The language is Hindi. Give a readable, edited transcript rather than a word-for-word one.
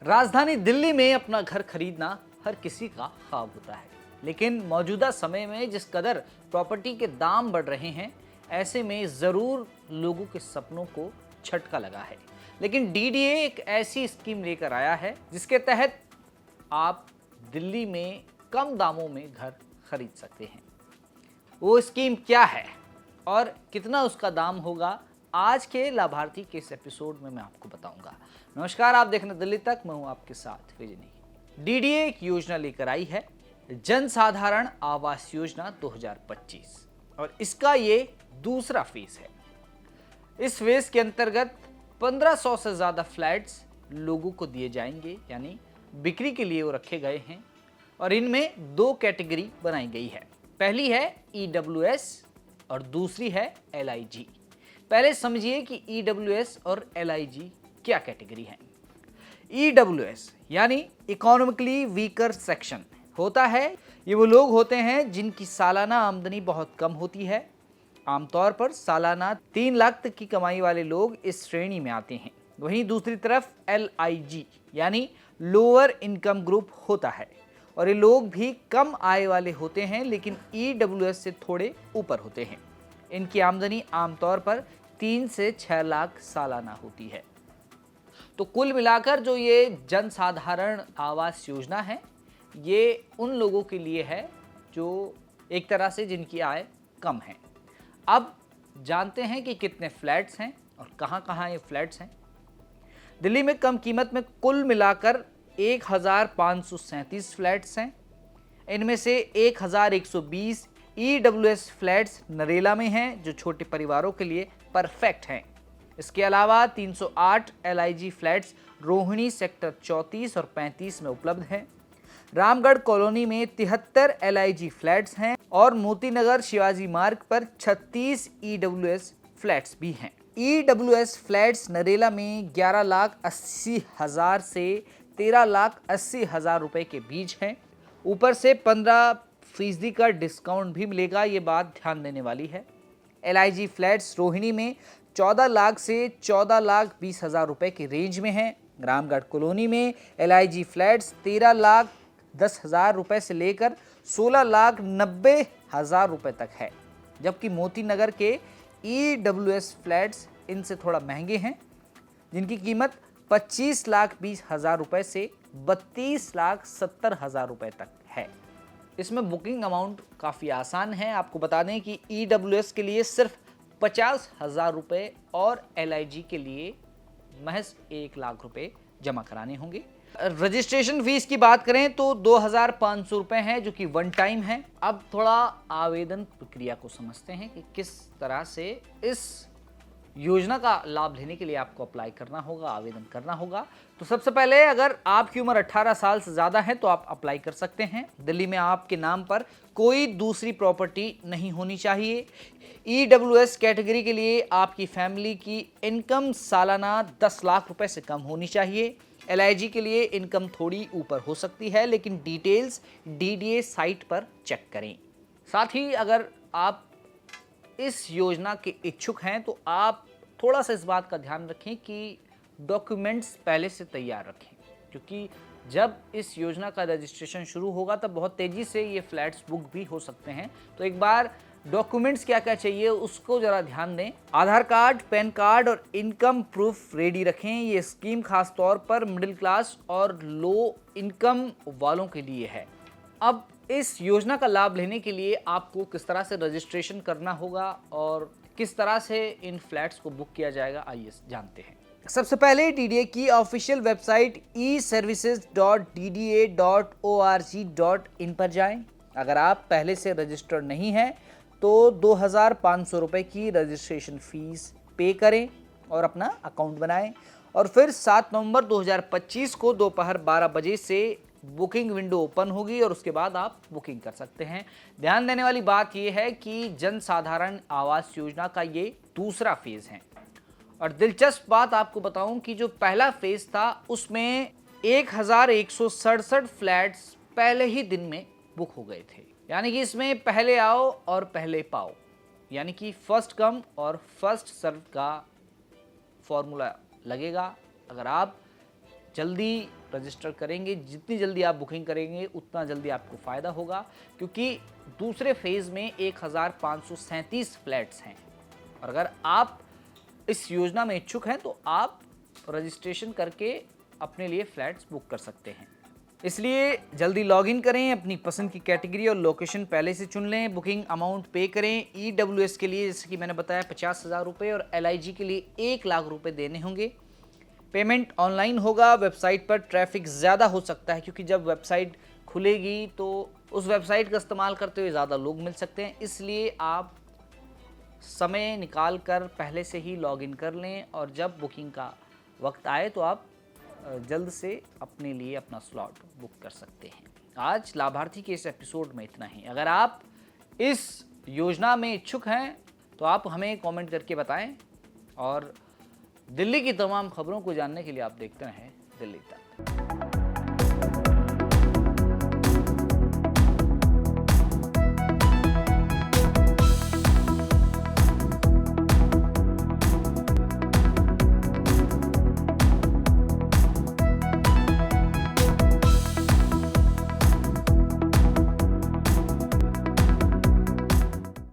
राजधानी दिल्ली में अपना घर खरीदना हर किसी का ख्वाब होता है, लेकिन मौजूदा समय में जिस कदर प्रॉपर्टी के दाम बढ़ रहे हैं, ऐसे में ज़रूर लोगों के सपनों को झटका लगा है। लेकिन डीडीए एक ऐसी स्कीम लेकर आया है जिसके तहत आप दिल्ली में कम दामों में घर खरीद सकते हैं। वो स्कीम क्या है और कितना उसका दाम होगा, आज के लाभार्थी के इस एपिसोड में मैं आपको बताऊंगा। नमस्कार, आप देख रहे हैं दिल्ली तक, मैं हूं आपके साथ विजनी। डीडीए एक योजना लेकर आई है, जन साधारण आवास योजना 2025, और इसका ये दूसरा फेज है। इस फेज के अंतर्गत 1500 से ज्यादा फ्लैट्स लोगों को दिए जाएंगे, यानी बिक्री के लिए वो रखे गए हैं। और इनमें दो कैटेगरी बनाई गई है। पहली है EWS और दूसरी है LIG। पहले समझिए कि EWS और LIG क्या कैटेगरी है। EWS यानी इकोनॉमिकली वीकर सेक्शन होता है। ये वो लोग होते हैं जिनकी सालाना आमदनी बहुत कम होती है। आमतौर पर सालाना 3 लाख तक की कमाई वाले लोग इस श्रेणी में आते हैं। वहीं दूसरी तरफ LIG यानी लोअर इनकम ग्रुप होता है, और ये लोग भी कम आय वाले होते हैं, लेकिन EWS से थोड़े ऊपर होते हैं। इनकी आमदनी आमतौर पर 3 से 6 लाख सालाना होती है। तो कुल मिलाकर जो ये जन साधारण आवास योजना है, ये उन लोगों के लिए है जो एक तरह से जिनकी आय कम है। अब जानते हैं कि कितने फ्लैट्स हैं और कहां कहां ये फ्लैट्स हैं। दिल्ली में कम कीमत में कुल मिलाकर 1537 फ्लैट्स हैं। इनमें से 1120 EWS फ्लैट्स नरेला में हैं, जो छोटे परिवारों के लिए परफेक्ट हैं। इसके अलावा 308 LIG फ्लैट्स रोहिणी सेक्टर 34 और 35 में उपलब्ध हैं। रामगढ़ कॉलोनी में 73 LIG फ्लैट्स हैं और मोतीनगर शिवाजी मार्ग पर 36 EWS फ्लैट्स भी हैं। EWS फ्लैट्स नरेला में 11,80,000 से 13,80,000 रुपए के बीच हैं। ऊपर से 15% का डिस्काउंट भी मिलेगा, ये बात ध्यान देने वाली है। LIG फ्लैट्स रोहिणी में 14 लाख से 14,20,000 रुपए के रेंज में हैं। रामगढ़ कॉलोनी में LIG फ्लैट्स 13,10,000 रुपए से लेकर 16,90,000 रुपए तक है, जबकि मोतीनगर के EWS फ्लैट्स इनसे थोड़ा महंगे हैं, जिनकी कीमत 25,20,000 रुपए से 32,70,000 रुपए तक है। इसमें बुकिंग अमाउंट काफ़ी आसान है। आपको बता दें कि EWS के लिए सिर्फ 50,000 रुपए और LIG के लिए महज 1 लाख रुपए जमा कराने होंगे। रजिस्ट्रेशन फीस की बात करें तो 2,500 रुपए है, जो कि वन टाइम है। अब थोड़ा आवेदन प्रक्रिया को समझते हैं कि किस तरह से इस योजना का लाभ लेने के लिए आपको अप्लाई करना होगा, आवेदन करना होगा। तो सबसे पहले, अगर आपकी उम्र 18 साल से ज़्यादा है तो आप अप्लाई कर सकते हैं। दिल्ली में आपके नाम पर कोई दूसरी प्रॉपर्टी नहीं होनी चाहिए। EWS कैटेगरी के लिए आपकी फैमिली की इनकम सालाना 10 लाख रुपए से कम होनी चाहिए। LIG के लिए इनकम थोड़ी ऊपर हो सकती है, लेकिन डिटेल्स DDA साइट पर चेक करें। साथ ही अगर आप इस योजना के इच्छुक हैं तो आप थोड़ा सा इस बात का ध्यान रखें कि डॉक्यूमेंट्स पहले से तैयार रखें, क्योंकि जब इस योजना का रजिस्ट्रेशन शुरू होगा तब बहुत तेज़ी से ये फ्लैट्स बुक भी हो सकते हैं। तो एक बार डॉक्यूमेंट्स क्या क्या चाहिए उसको ज़रा ध्यान दें। आधार कार्ड, पैन कार्ड और इनकम प्रूफ रेडी रखें। ये स्कीम खास तौर पर मिडिल क्लास और लो इनकम वालों के लिए है। अब इस योजना का लाभ लेने के लिए आपको किस तरह से रजिस्ट्रेशन करना होगा और किस तरह से इन फ्लैट्स को बुक किया जाएगा, आइए जानते हैं। सबसे पहले डीडीए की ऑफिशियल वेबसाइट eservices.dda.org.in पर जाएं। अगर आप पहले से रजिस्टर्ड नहीं हैं तो 2,500 रुपए की रजिस्ट्रेशन फीस पे करें और अपना अकाउंट बनाएं, और फिर 7 नवंबर 2025 को दोपहर 12 बजे से बुकिंग विंडो ओपन होगी और उसके बाद आप बुकिंग कर सकते हैं। ध्यान देने वाली बात यह है कि जन साधारण आवास योजना का ये दूसरा फेज है, और दिलचस्प बात आपको बताऊं कि जो पहला फेज था उसमें 1,167 फ्लैट्स पहले ही दिन में बुक हो गए थे। यानी कि इसमें पहले आओ और पहले पाओ, यानी कि फर्स्ट कम और फर्स्ट सर्व का फॉर्मूला लगेगा। अगर आप जल्दी रजिस्टर करेंगे, जितनी जल्दी आप बुकिंग करेंगे उतना जल्दी आपको फ़ायदा होगा, क्योंकि दूसरे फेज़ में 1537 फ्लैट्स हैं। और अगर आप इस योजना में इच्छुक हैं तो आप रजिस्ट्रेशन करके अपने लिए फ्लैट्स बुक कर सकते हैं। इसलिए जल्दी लॉगिन करें, अपनी पसंद की कैटेगरी और लोकेशन पहले से चुन लें, बुकिंग अमाउंट पे करें। EWS के लिए जैसे कि मैंने बताया 50,000 रुपये और LIG के लिए 1 लाख रुपये देने होंगे। पेमेंट ऑनलाइन होगा। वेबसाइट पर ट्रैफिक ज़्यादा हो सकता है, क्योंकि जब वेबसाइट खुलेगी तो उस वेबसाइट का इस्तेमाल करते हुए ज़्यादा लोग मिल सकते हैं। इसलिए आप समय निकाल कर पहले से ही लॉगिन कर लें और जब बुकिंग का वक्त आए तो आप जल्द से अपने लिए अपना स्लॉट बुक कर सकते हैं। आज लाभार्थी के इस एपिसोड में इतना ही। अगर आप इस योजना में इच्छुक हैं तो आप हमें कमेंट करके बताएं और दिल्ली की तमाम खबरों को जानने के लिए आप देखते रहें दिल्ली तक।